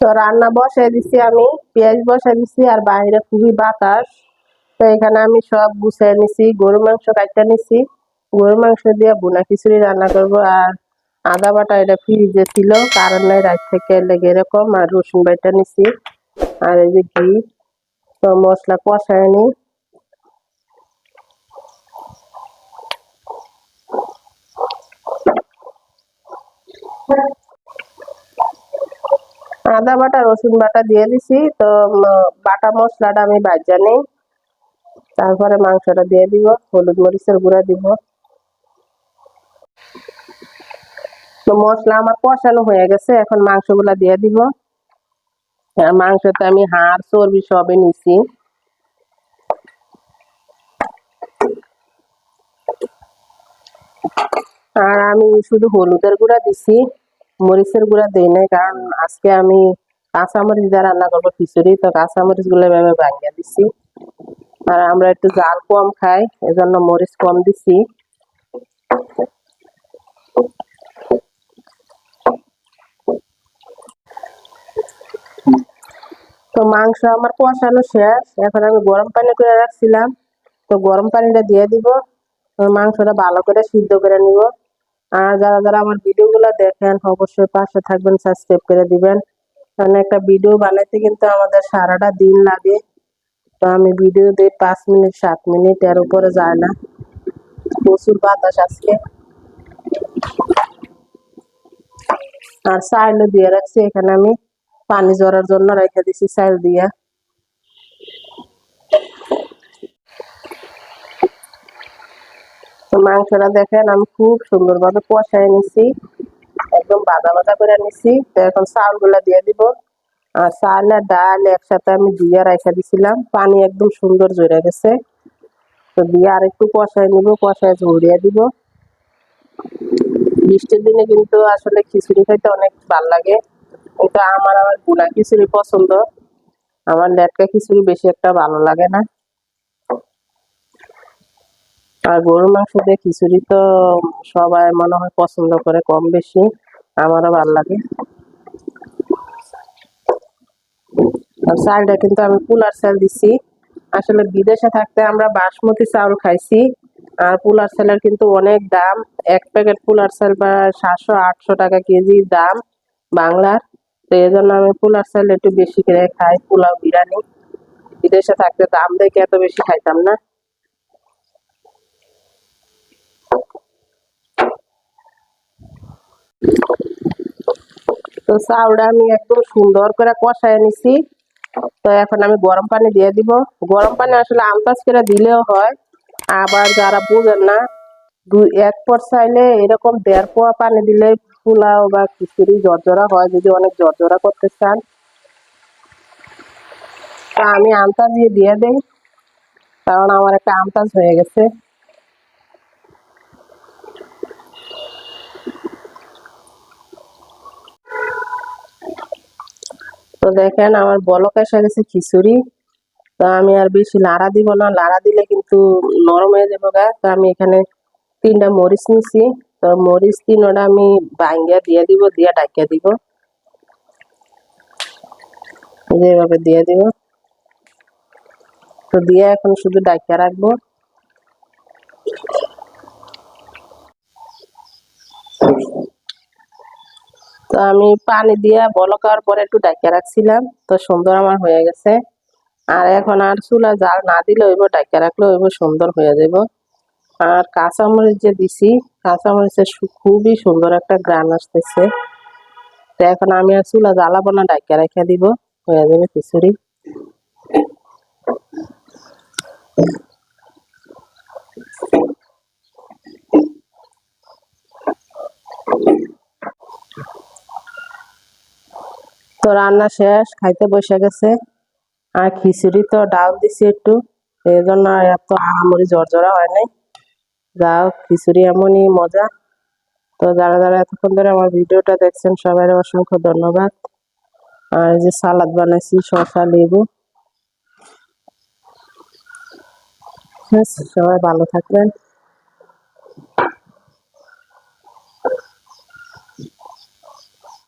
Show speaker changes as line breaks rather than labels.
তো রান্না বসাই দিছি, আমি পেঁয়াজ বসাই দিছি আর বাইরে খুবই বাতাস। তো এখানে আমি সব গুছিয়ে নিছি, গরু মাংস কাটতে নিছি, গরু মাংস দিয়ে ভুনা খিচুড়ি রান্না করব। আর আদা বাটা এটা ফ্রিজে ছিল, কারণ নাই রাত থেকে লেগে এরকম। আর রসুন বাটা নিছি, আর এই যে ঘি। তো মশলা কষায় নি। আদা বাটা রসুন বাটা দিয়ে দিছি। তো বাটা মশলাটা আমি ভাজা নেই, তারপরে মাংসটা দিয়ে দিব, হলুদ মরিচের গুঁড়া দিব। তো মশলা আমার কষানো হয়ে গেছে, এখন মাংসগুলা দিয়ে দিব। মাংসতে আমি হাড় চর্বি সবই নিছি। আর আমি শুধু হলুদের গুঁড়া দিছি, মরিচের গুঁড়া দেই নাই, কারণ আজকে আমি কাঁচামরিচ দিয়ে রান্না করবো খিচুড়ি। তো কাঁচামরিচ গুলো এভাবে ভাঙিয়ে দিছি। আর আমরা একটু ঝাল কম খাই, এজন্য মরিচ কম দিছি। তো মাংস আমার কষানো শেষ, এখন আমি গরম পানি করে রাখছিলাম, তো গরম পানিটা দিয়ে দিব। মাংসটা ভালো করে সিদ্ধ করে নিব। আর যারা যারা আমার ভিডিওগুলো দেখেন অবশ্যই পাশে থাকবেন, সাবস্ক্রাইব করে দিবেন। কারণ একটা ভিডিও বানাইতে কিন্তু আমাদের সারাটা দিন লাগে। তো আমি ভিডিও দিই 5 মিনিট 7 মিনিট, এর উপরে যায় না। প্রচুর বাতাস আজকে। আর চাইলও দিয়ে রাখছি এখানে, আমি পানি ঝরার জন্য রেখে দিছি চাইল দিয়া। তো মাংসটা দেখেন আমি খুব সুন্দরভাবে কষাই নিছি, একদম বাদা বাদা করে নিছি। তো এখন চাউলগুলা দিয়ে দিব। আর চাল আর ডাল একসাথে আমি দিয়ে রেখে দিছিলাম, পানি একদম সুন্দর ঝরে গেছে। তো দিয়ে আর একটু কষাই নিব, কষায় ঝরিয়ে দিব। বৃষ্টির দিনে কিন্তু আসলে খিচুড়ি খাইতে অনেক ভালো লাগে, কিন্তু আমার ভুনা খিচুড়ি পছন্দ। আমার লেটকা খিচুড়ি বেশি একটা ভালো লাগে না। আর গরুর মাংস দিয়ে খিচুড়ি তো সবাই মনে হয় পছন্দ করে কম বেশি, আমারও ভালো লাগে। আর চালটা কিন্তু আমি পোলার চাল দিছি। আসলে বিদেশে থাকতে আমরা বাসমতি চাউল খাইছি, আর পোলার চালের কিন্তু অনেক দাম। এক প্যাকেট পোলার চাল বা 700-800 টাকা কেজি দাম বাংলার। তো এই জন্য আমি পোলার চাল একটু বেশি করে খাই, পোলাও বিরিয়ানি। বিদেশে থাকতে দাম দেখে এত বেশি খাইতাম না। তো চাউলটা আমি একদম সুন্দর করে কষায় নিছি। তো এখন আমি গরম পানি দিয়ে দিব। গরম পানি আসলে আন্দাজ করে দিলেও হয়, আবার যারা বুঝেন না, 1 পট চাইলে এরকম 1.5 পোয়া পানি দিলে পোলাও বা খিচুড়ি ঝরঝরা হয়, যদি অনেক ঝরঝরা করতে চান। তা আমি আন্দাজ দিয়ে দেই, কারণ আমার একটা আন্দাজ হয়ে গেছে। তো দেখেন আমার বলক এসে গেছে খিচুড়ি। তো আমি আর বেশি লাড়া দিব না, লাড়া দিলে কিন্তু নরম হয়ে যাবে গা। তো আমি এখানে 3টা মরিচ নিছি। তো মরিচ 3টা আমি ভাঙ্গিয়া দিয়ে দিব, দিয়ে ডাকিয়ে দিব, যেভাবে দিয়ে দিব। তো দিয়ে এখন শুধু ডাকিয়ে রাখবো। তো আমি পানি দিয়ে বলক হওয়ার পরে একটু ডাকিয়ে রাখছিলাম, তো সুন্দর আমার হয়ে গেছে। আর এখন আর চুলা জাল না দিলে হইব, ডাকিয়ে রাখলে হইব, সুন্দর হয়ে যাব। আর কাঁচামরিচ যে দিছি, কাঁচামরিচের খুবই সুন্দর একটা গ্রান আসতেছে। তো এখন আমি আর চুলা জ্বালাবো না, ডাকিয়ে রেখে দিব, হয়ে যাবে খিচুড়ি। তো রান্না শেষ, খাইতে বসে গেছে। আর খিচুড়ি তো ডাল দিছি একটু, এই জন্য এত আহামরি ঝরঝরা হয় নাই। যাও, খিচুড়ি এমনই মজা। তো যারা যারা এতক্ষণ ধরে আমার ভিডিওটা দেখছেন সবাই অসংখ্য ধন্যবাদ। আর এই যে সালাদ বানাইছি, শসা লেবু। সবাই ভালো থাকবেন।